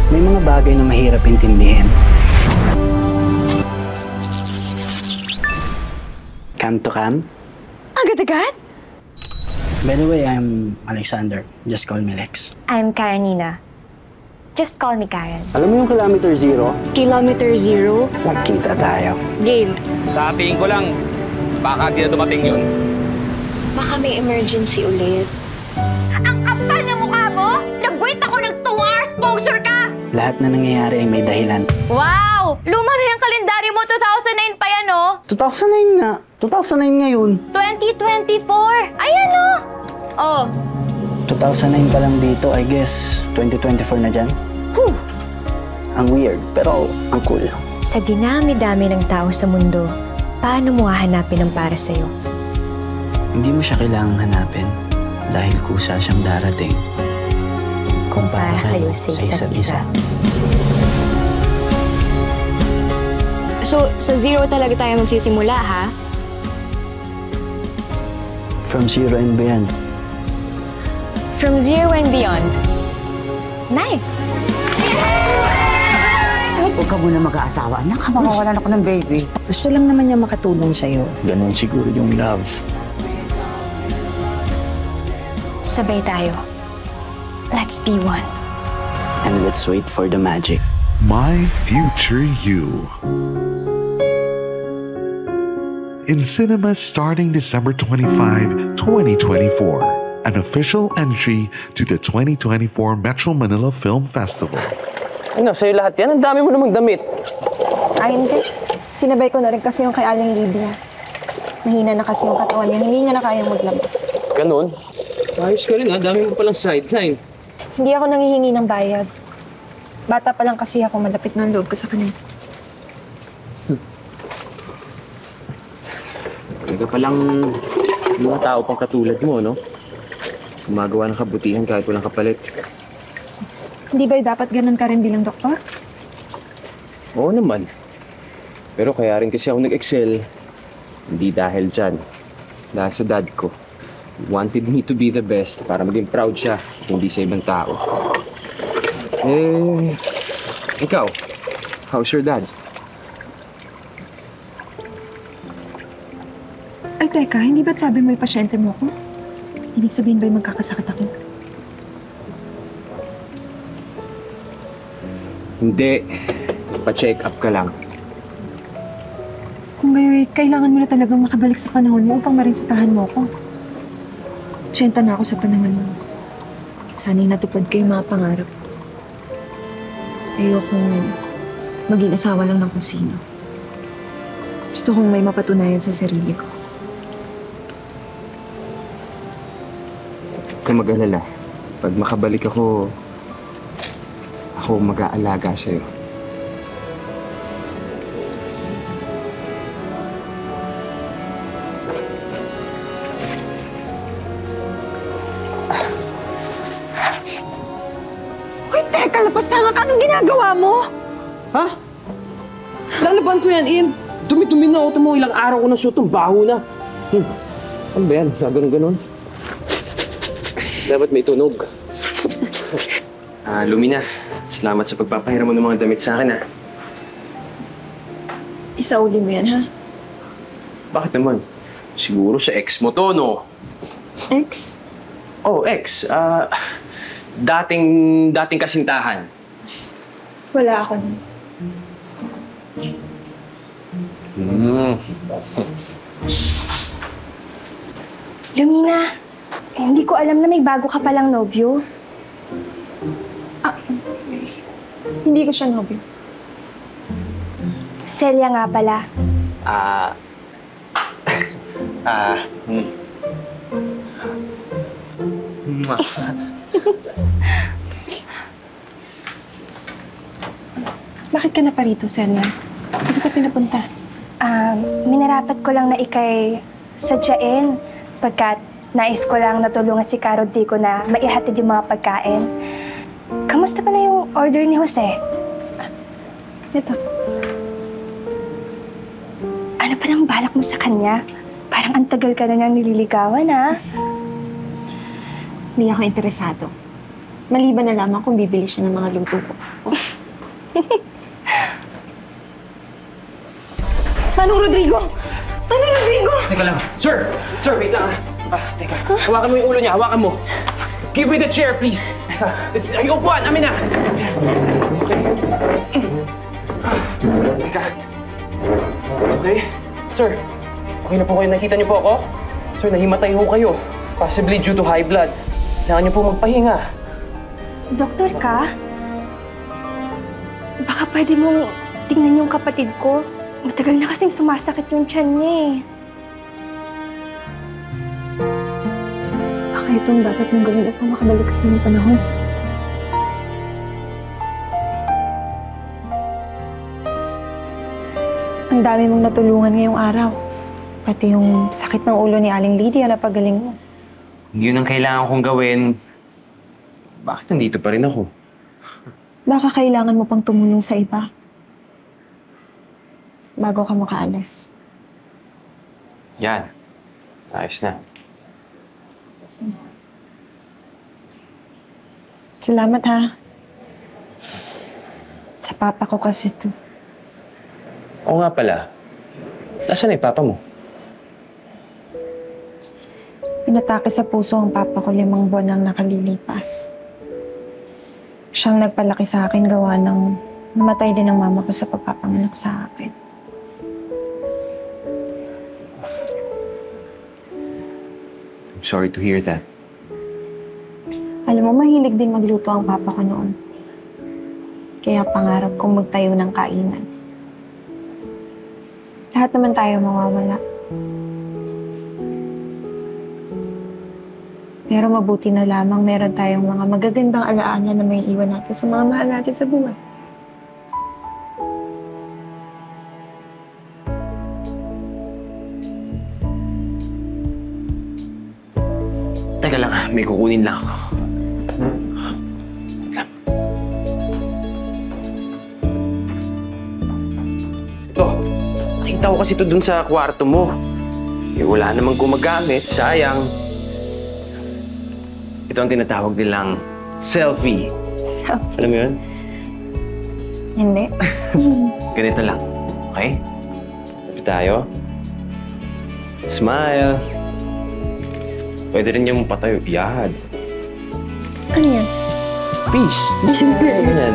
May mga bagay na mahirap intindihin. Cam to cam? Agad-agad? By the way, I'm Alexander. Just call me Lex. I'm Karenina. Just call me Karen. Alam mo yung kilometer zero? Kilometer zero? Magkita tayo. Gail. Sa tingin ko lang, baka di na dumating yun. Baka may emergency ulit. Ang kapal na mukha mo! Nag-wait ako ng 2 hours, poser ka! Lahat na nangyayari ay may dahilan. Wow! Luma na yung kalendaryo mo, 2009 pa yan, oh! 2009 nga. 2009 ngayon. 2024! Ayan, oh! Oh. 2009 pa lang dito, I guess 2024 na dyan. Whew. Ang weird, pero ang cool. Sa dinami-dami ng tao sa mundo, paano mo hahanapin ang para sa'yo? Hindi mo siya kailangang hanapin dahil kusa siyang darating. Kung para kayo sa isa't isa. So, sa zero talaga tayo magsisimula, ha? From zero and beyond. From zero and beyond. Nice! Huwag ka muna mag-aasawa. Anak, makawalan ako ng baby. Gusto lang naman niya makatulong sa'yo. Ganon siguro yung love. Sabay tayo. Let's be one. And let's wait for the magic. My Future You. In cinemas starting December 25, 2024. An official entry to the 2024 Metro Manila Film Festival. Ano, sa'yo lahat yan? Ang dami mo namang damit. Ay, hindi. Sinabay ko na rin kasi yung kay Aling Lydia. Mahina na kasi yung katawan niya. Hindi niya na kayang maglaba. Ganun? Ayos ka rin ha, dami mo palang sideline. Hindi ako nangihingi ng bayad. Bata pa lang kasi ako, malapit ng loob ko sa kanya. Talaga palang mga tao pang katulad mo, no? Gumagawa ng kabutihan kahit walang kapalit. Hindi ba dapat ganun ka rin bilang doktor? Oo naman. Pero kaya rin kasi ako nag-excel. Hindi dahil dyan. Dahil sa dad ko. He wanted me to be the best para maging proud siya, hindi sa ibang tao. Eh, ikaw, how's your dad? Ay, teka, hindi ba't sabi mo yung pasyente mo ko? Ibig sabihin ba'y magkakasakit ako? Hindi. Pa-check up ka lang. Kung gayoy, kailangan mo na talagang makabalik sa panahon mo upang marinsitahan mo ko. 80 na ako sa panahon mo. Sana'y natupad ko yung mga pangarap. Ayokong maging asawa lang ng kung sino. Gusto kong may mapatunayan sa sarili ko. Huwag kang mag-alala. Pag makabalik ako mag-aalaga sa'yo. Uy, teka, lapastangan ka. Anong ginagawa mo? Ha? Lalaban ko yan, Ian. Dumi-dumi na ako. Ilang araw ko na shoot, ang baho na. Ano ba yan? Ganon-ganon. Dapat may tunog. Lumina, salamat sa pagpapahiram mo ng mga damit sa akin, ha? Isauli mo yan, ha? Bakit naman? Siguro sa ex mo to, no? Ex? Oh, ex. Dating kasintahan. Wala ako nun. Lumina, hindi ko alam na may bago ka palang nobyo. Hindi ko siya nobyo. Celia nga pala. Bakit ka na pa rito, Celia? Bakit ka pinapunta? Minarapat ko lang na ikay sadyain pagkat nais ko lang natulungan si Caro Tico na maihatid yung mga pagkain. Kamusta pa na yung order ni Jose? Ito. Ano pa nang balak mo sa kanya? Parang ang tagal ka na niyang nililigawan, ha? Hindi ako interesado. Maliban na lamang kung bibili siya ng mga luto ko. Manong Rodrigo! Manong Rodrigo! Teka lang. Sir! Sir, wait lang. Teka. Hawakan mo yung ulo niya. Hawakan mo. Give me the chair, please. Ay, upuan. Amin na. Teka. Okay. Sir, okay na po kayo. Nakita niyo po ako? Sir, nahimatay ho kayo. Possibly due to high blood. Kailangan niyo po magpahinga. Doktor ka? Baka pwede mong tingnan yung kapatid ko. Matagal na kasing sumasakit yung tiyan niya eh. Baka itong dapat mong gawin upang makabalik kasi ng panahon. Ang dami mong natulungan ngayong araw. Pati yung sakit ng ulo ni Aling Lydia na pagaling mo. Yun ang kailangan kong gawin. Bakit nandito pa rin ako? Baka kailangan mo pang tumulong sa iba bago ka makaalis. Yan. Ayos na. Salamat ha. Sa papa ko kasi to. Oo nga pala. Nasaan na yung papa mo? Pinatake sa puso ang papa ko 5 buwan nang nakalilipas. Siyang nagpalaki sa akin gawa ng namatay din ang mama ko sa pagpapanganak sa akin. I'm sorry to hear that. Alam mo, mahilig din magluto ang papa ko noon. Kaya pangarap kong magtayo ng kainan. Lahat naman tayo mawawala. Pero mabuti na lamang meron tayong mga magagandang alaala na may iwan natin sa mga mahal natin sa buhay. Teka lang ha, may kukunin lang ako. Ito, nakita ko kasi ito dun sa kwarto mo. Eh, wala namang gumagamit, sayang. Ito ang tinatawag nilang selfie. Selfie? Alam mo yun? Hindi. Ganito lang, okay? Lapit tayo. Smile. Pwede rin yung patayo. Yan. Ano yan? Peace. Ganyan.